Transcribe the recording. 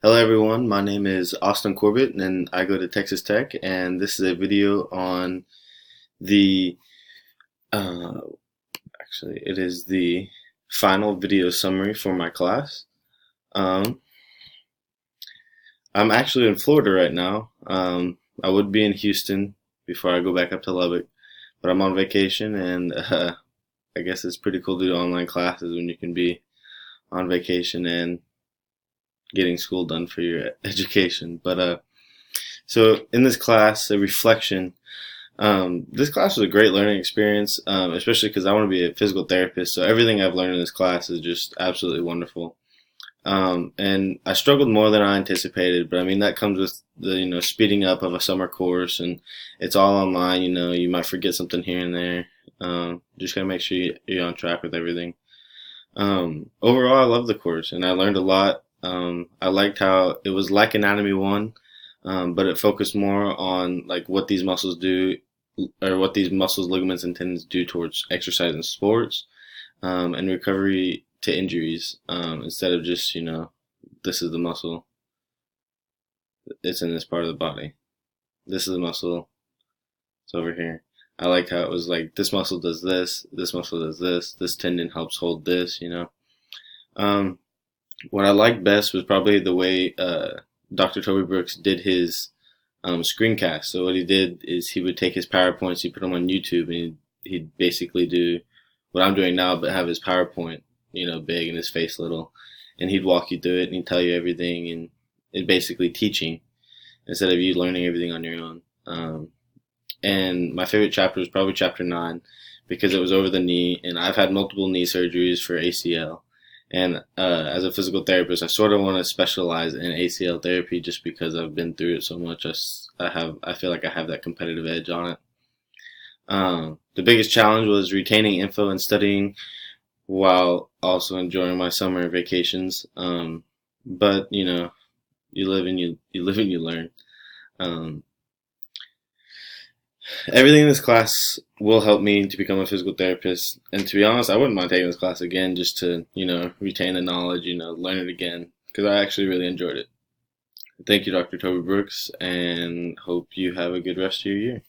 Hello everyone, my name is Austin Corbit and I go to Texas Tech, and this is a video on the uh, it is the final video summary for my class. Um, I'm actually in Florida right now. I would be in Houston before I go back up to Lubbock, but I'm on vacation, and I guess it's pretty cool to do online classes when you can be on vacation and getting school done for your education. So in this class, a reflection. This class was a great learning experience, especially because I want to be a physical therapist. So everything I've learned in this class is just absolutely wonderful. And I struggled more than I anticipated, but I mean that comes with the speeding up of a summer course, and it's all online. You might forget something here and there. Just gotta make sure you're on track with everything. Overall, I loved the course, and I learned a lot. I liked how it was like Anatomy 1, but it focused more on like what these muscles do, or what these muscles, ligaments, and tendons do towards exercise and sports, and recovery to injuries, instead of just, this is the muscle, it's in this part of the body. This is the muscle, it's over here. I liked how it was like this muscle does this muscle does this tendon helps hold this. Um, what I liked best was probably the way Dr. Toby Brooks did his screencast. So what he did is he would take his PowerPoints, he put them on YouTube, and he'd basically do what I'm doing now, but have his PowerPoint, big and his face little, and he'd walk you through it and he'd tell you everything, and it basically teaching instead of you learning everything on your own. And my favorite chapter was probably chapter 9 because it was over the knee, and I've had multiple knee surgeries for ACL. And as a physical therapist, I sort of want to specialize in ACL therapy just because I've been through it so much. I feel like I have that competitive edge on it. The biggest challenge was retaining info and studying while also enjoying my summer vacations. But you live and you live and you learn. Um, Everything in this class will help me to become a physical therapist. And to be honest, I wouldn't mind taking this class again just to, retain the knowledge, learn it again, because I actually really enjoyed it. Thank you, Dr. Toby Brooks, and hope you have a good rest of your year.